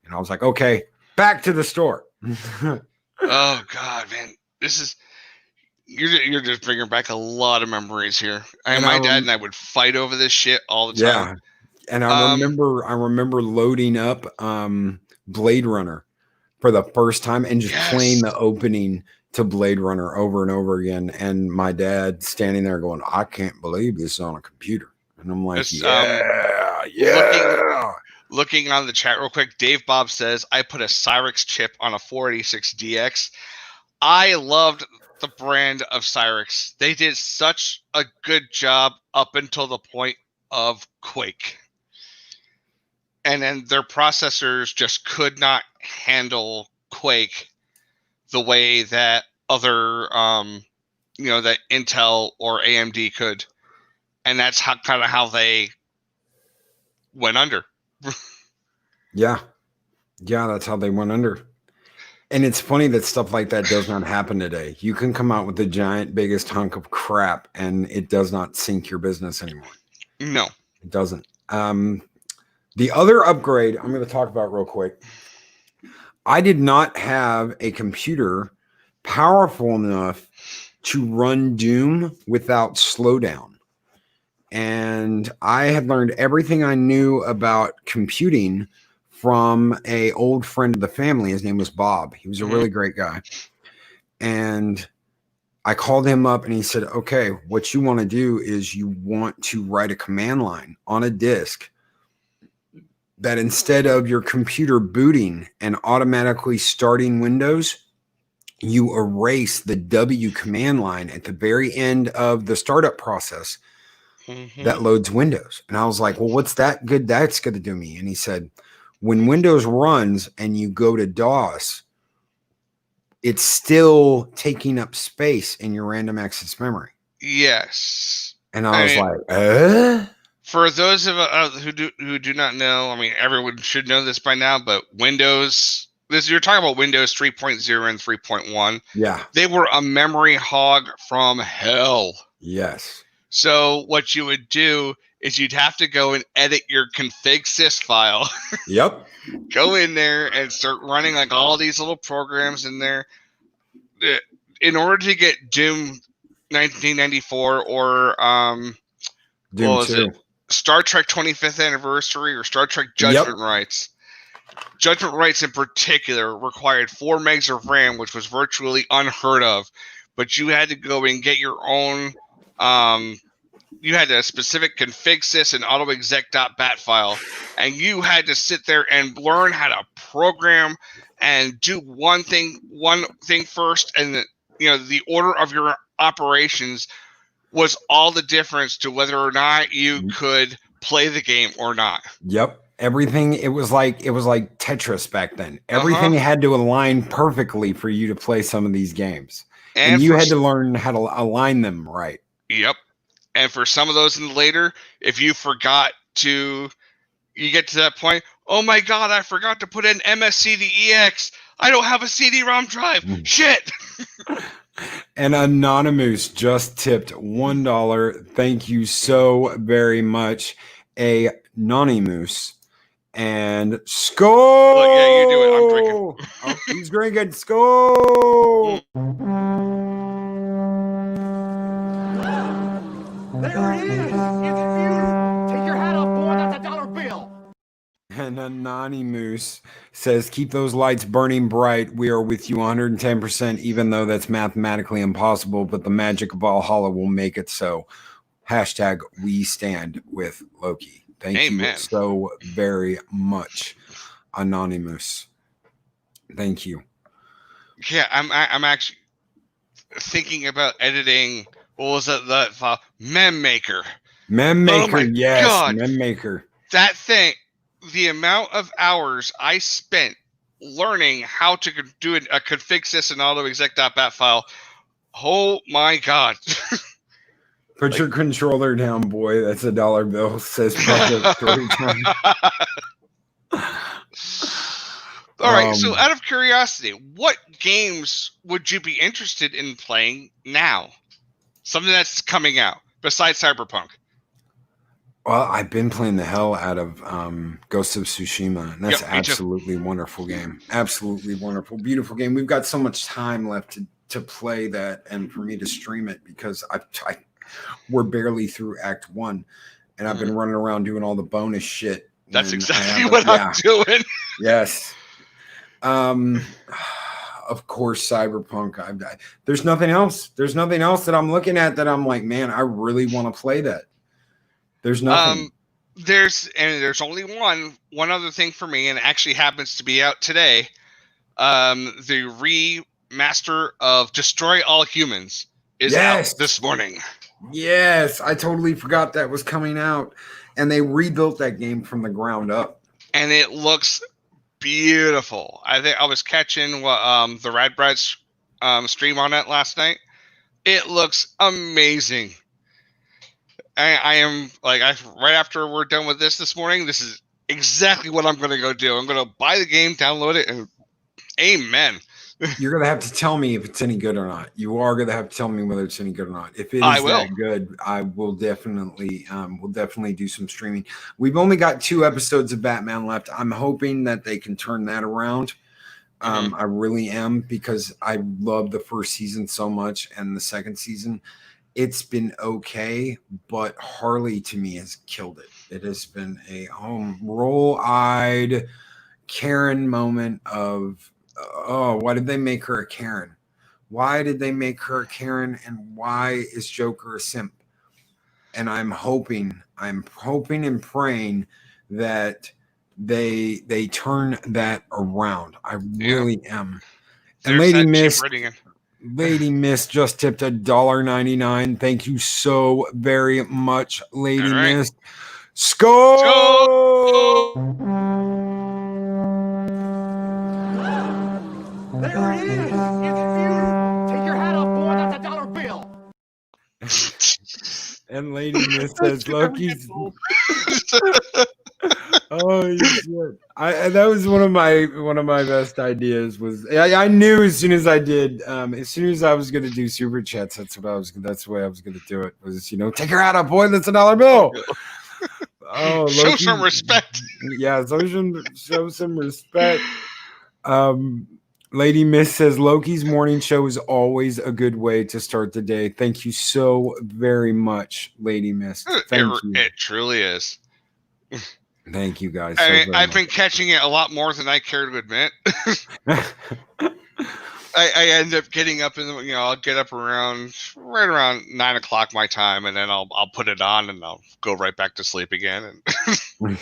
And I was like, okay, back to the store. Oh, God, man. This is... You're just bringing back a lot of memories here. My dad and I would fight over this shit all the time. Yeah, and I remember loading up Blade Runner for the first time and just playing the opening to Blade Runner over and over again. And my dad standing there going, "I can't believe this is on a computer." And I'm like, Looking on the chat real quick, Dave Bob says, "I put a Cyrix chip on a 486 DX. I loved the brand of Cyrix. They did such a good job up until the point of Quake. And then their processors just could not handle Quake the way that other, that Intel or AMD could. And that's how they went under." Yeah, that's how they went under. And it's funny that stuff like that does not happen today. You can come out with the giant, biggest hunk of crap, and it does not sink your business anymore. No, it doesn't. The other upgrade I'm going to talk about real quick. I did not have a computer powerful enough to run Doom without slowdown. And I had learned everything I knew about computing from an old friend of the family. His name was Bob. He was a really great guy. And I called him up and he said, "Okay, what you want to do is you want to write a command line on a disk that instead of your computer booting and automatically starting Windows, you erase the W command line at the very end of the startup process that loads Windows." And I was like, "Well, what's that good? That's going to do me." And he said, when Windows runs and you go to DOS, it's still taking up space in your random access memory. Yes. And I was like, For those of who do not know, I mean, everyone should know this by now, but Windows, you're talking about Windows 3.0 and 3.1. Yeah. They were a memory hog from hell. Yes. So what you would do is you'd have to go and edit your config sys file. Yep. Go in there and start running like all these little programs in there. In order to get Doom 1994 or Doom what was 2. it? Star Trek 25th Anniversary or Star Trek Judgment Rights. Judgment Rights in particular required 4 megs of RAM, which was virtually unheard of. But you had to go and get your own. You had a specific config sys and autoexec.bat file, and you had to sit there and learn how to program and do one thing first, and the order of your operations was all the difference to whether or not you could play the game or not. Yep. Everything, it was like Tetris back then. Everything had to align perfectly for you to play some of these games. And you had to learn how to align them right. Yep. And for some of those in the later, if you forgot to, you get to that point, oh my God, I forgot to put in MSCDEX. I don't have a CD-ROM drive. Shit. And Anonymous just tipped $1. Thank you so very much, Anonymous. And Skull. Look, yeah, you do it. I'm drinking. Oh, he's drinking. Skull. There it is. It's beautiful. Take your hat off, boy. That's a dollar bill. And Anonymous says, keep those lights burning bright. We are with you 110%, even though that's mathematically impossible, but the magic of Valhalla will make it so. Hashtag we stand with Loki. Thank you so very much, Anonymous. Thank you. Yeah, I'm actually thinking about editing. What was that file? Memmaker. Memmaker, yes. God. Memmaker. That thing, the amount of hours I spent learning how to do a config sys and autoexec.bat file. Oh my God. Put your controller down, boy. That's a dollar bill. Says Project Storytime. All right. So, out of curiosity, what games would you be interested in playing now? Something that's coming out besides Cyberpunk. Well, I've been playing the hell out of Ghost of Tsushima, and that's absolutely wonderful game. Absolutely wonderful, beautiful game. We've got so much time left to play that, and for me to stream it because we're barely through Act 1, and I've been running around doing all the bonus shit. That's exactly what I'm doing. Yes. Of course, Cyberpunk. There's nothing else. There's nothing else that I'm looking at that I'm like, man, I really want to play that. There's nothing. There's only one other thing for me, and it actually happens to be out today. The remaster of Destroy All Humans is out this morning. Yes, I totally forgot that was coming out, and they rebuilt that game from the ground up, and it looks beautiful. I think I was catching the Rad Brad's stream on it last night. It looks amazing. I am like, right after we're done with this morning, this is exactly what I'm going to go do. I'm going to buy the game, download it, and amen. You're going to have to tell me if it's any good or not. You are going to have to tell me whether it's any good or not. If it is that good, I will definitely do some streaming. We've only got 2 episodes of Batman left. I'm hoping that they can turn that around. I really am, because I love the first season so much, and the second season, it's been okay, but Harley to me has killed it. It has been a roll-eyed Karen moment of, oh, why did they make her a Karen? Why did they make her a Karen? And why is Joker a simp? And I'm hoping and praying that they turn that around. I really am. And Lady Miss just tipped $1.99. Thank you so very much, Lady Miss. Skull! There it is. It's beautiful. Take your hat off, boy. That's a dollar bill. And Lady Miss says Loki's. Oh shit! That was one of my best ideas. Was I knew as soon as I did, as soon as I was going to do super chats, that's the way I was going to do it. Was take your hat off, boy. That's a dollar bill. Oh, Show Loki. some respect. Yeah, show some respect. Lady Miss says Loki's morning show is always a good way to start the day. Thank you so very much, Lady Miss. Thank you. It truly is. Thank you guys. I've been catching it a lot more than I care to admit. I end up getting up in the, I'll get up right around 9 o'clock my time, and then I'll put it on and I'll go right back to sleep again. And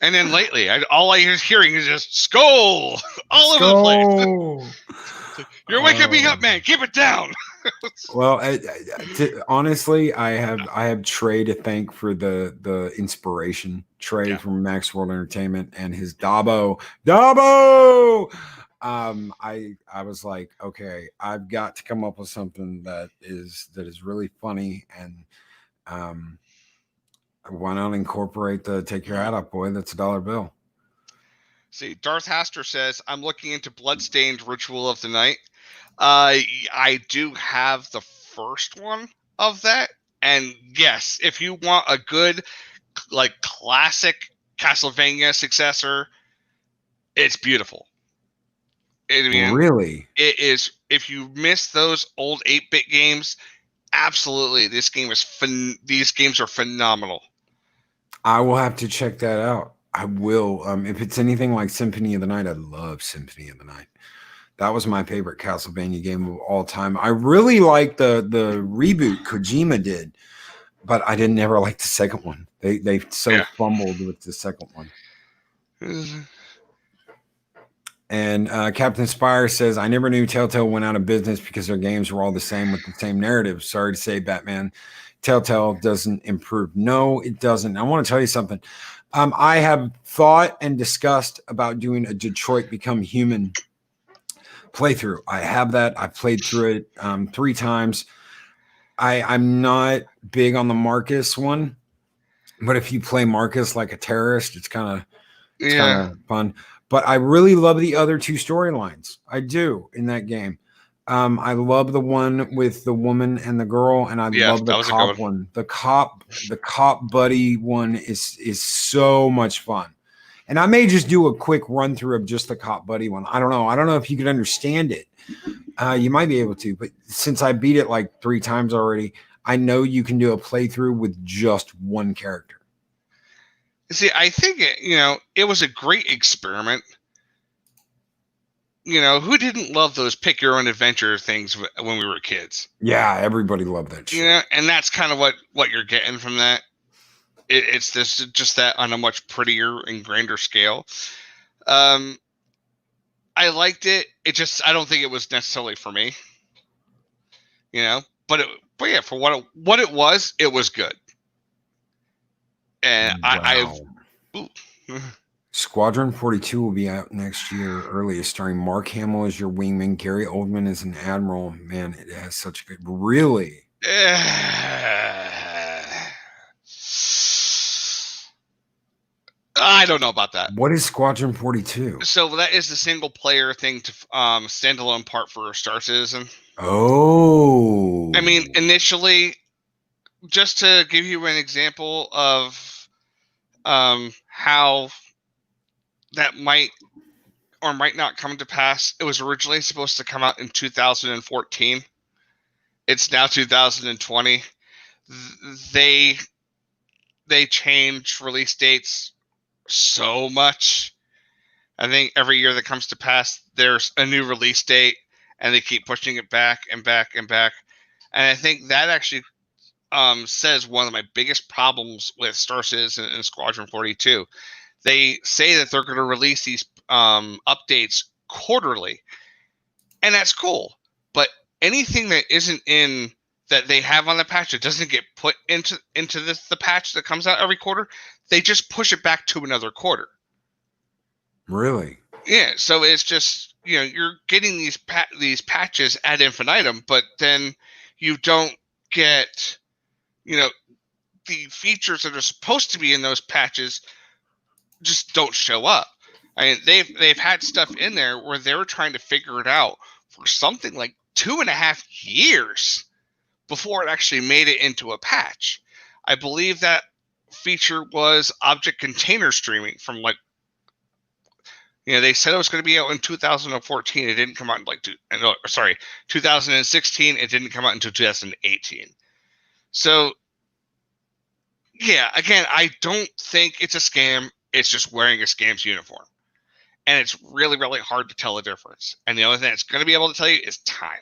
and then lately, all I was hearing is just Skull all over the place. You're waking me up, man. Keep it down. Well, honestly, I have Trey to thank for the inspiration. Trey from Max World Entertainment and his Dabo. I was like, okay, I've got to come up with something that is really funny, and why not incorporate the take your hat off, boy? That's $1 bill. See, Darth Haster says, I'm looking into Bloodstained Ritual of the Night. I do have the first one of that. And yes, if you want a good, like, classic Castlevania successor, it's beautiful. Really? It is. If you miss those old 8-bit games, absolutely, these games are phenomenal. I will have to check that out. I will. If it's anything like Symphony of the Night, I love Symphony of the Night. That was my favorite Castlevania game of all time. I really like the reboot Kojima did, but I didn't ever like the second one. They fumbled with the second one. And Captain Spire says, I never knew Telltale went out of business because their games were all the same with the same narrative. Sorry to say, Batman. Telltale doesn't improve. No, it doesn't. I want to tell you something. I have thought and discussed about doing a Detroit Become Human playthrough. I have that. I've played through it 3 times. I'm not big on the Marcus one, but if you play Marcus like a terrorist, it's kind of fun. But I really love the other 2 storylines. I do in that game. I love the one with the woman and the girl, and I love the cop one. The cop buddy one is so much fun. And I may just do a quick run through of just the cop buddy one. I don't know. I don't know if you could understand it. You might be able to, but since I beat it like 3 times already, I know you can do a playthrough with just one character. See, I think it was a great experiment. Who didn't love those pick your own adventure things when we were kids? Yeah, everybody loved that shit. And that's kind of what you're getting from that. It's just that on a much prettier and grander scale. I liked it. I don't think it was necessarily for me. But yeah, for what it was good. And wow. Squadron 42 will be out next year earliest, starring Mark Hamill as your wingman, Gary Oldman as an admiral. Man, it has such a good... Really? I don't know about that. What is Squadron 42? So that is the single player thing to standalone part for Star Citizen. Oh. I mean, initially, just to give you an example of how that might or might not come to pass, it was originally supposed to come out in 2014. It's now 2020. They change release dates so much. I think every year that comes to pass, there's a new release date, and they keep pushing it back and back and back. And I think that actually says one of my biggest problems with Star Citizen and Squadron 42. They say that they're going to release these updates quarterly, and that's cool. But anything that isn't in that they have on the patch that doesn't get put into the patch that comes out every quarter, they just push it back to another quarter. Really? Yeah. So it's just you're getting these patches ad infinitum, but then you don't get the features that are supposed to be in those patches just don't show up. I mean, they've had stuff in there where they were trying to figure it out for something like 2.5 years before it actually made it into a patch. I believe that feature was object container streaming from like, they said it was going to be out in 2014. It didn't come out in 2016. It didn't come out until 2018. So, yeah, again, I don't think it's a scam. It's just wearing a scam's uniform. And it's really, really hard to tell the difference. And the only thing that's going to be able to tell you is time.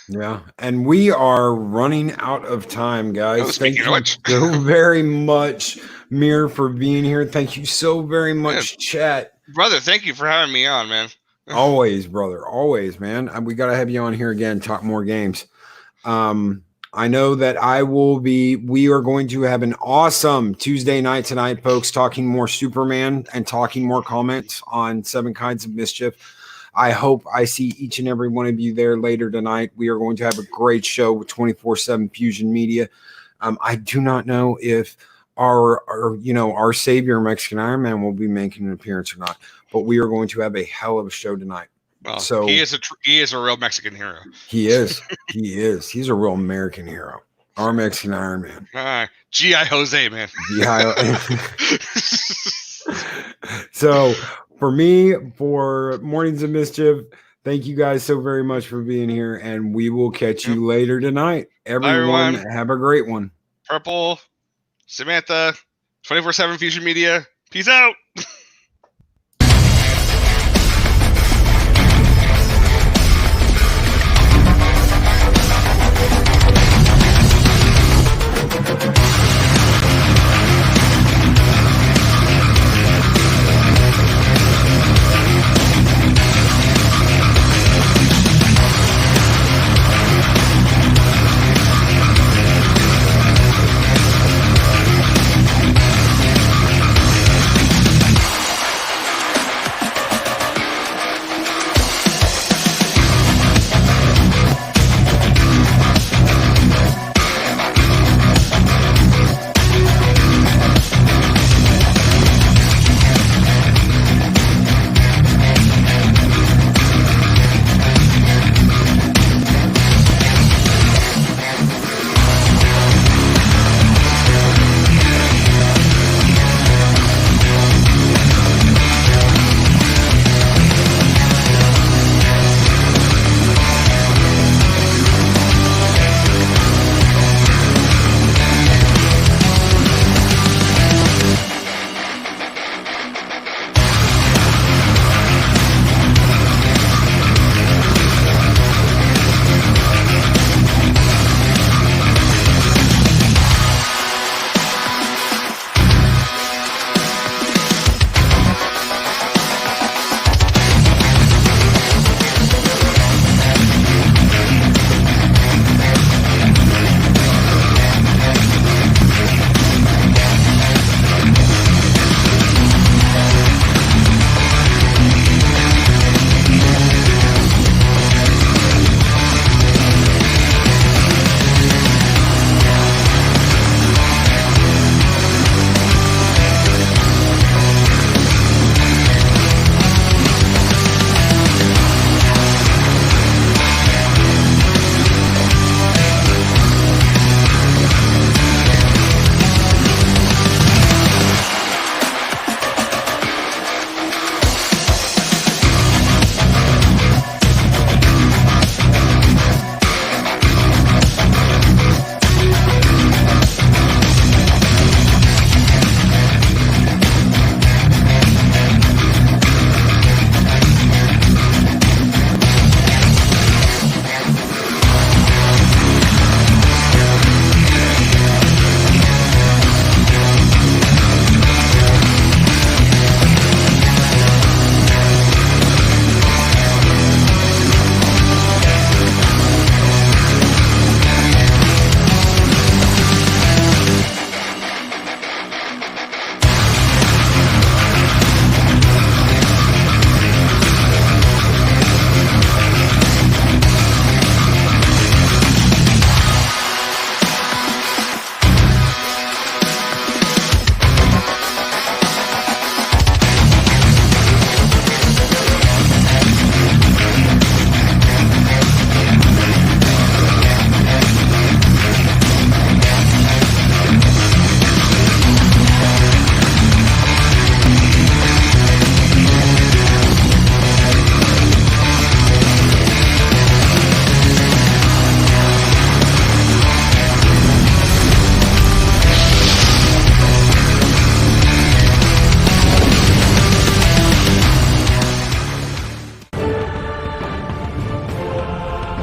Yeah, and we are running out of time, guys. Thank you so very much, Myrr, for being here. Thank you so very much, chat. Brother, thank you for having me on, man. Always, brother. Always, man. We got to have you on here again, talk more games. I know that we are going to have an awesome Tuesday night tonight, folks, talking more Superman and talking more comments on 7 Kinds of Mischief. I hope I see each and every one of you there later tonight. We are going to have a great show with 24/7 Fusion Media. I do not know if our savior Mexican Iron Man will be making an appearance or not, but we are going to have a hell of a show tonight. Well, so he is a real Mexican hero. He is. He's a real American hero. Our Mexican Iron Man. G.I. Jose, man. So for me, for Mornings of Mischief, thank you guys so very much for being here, and we will catch you later tonight. Everyone, have a great one. Purple, Samantha, 24/7 Fusion Media. Peace out.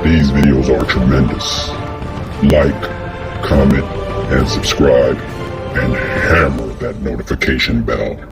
These videos are tremendous. Like, comment, and subscribe, and hammer that notification bell.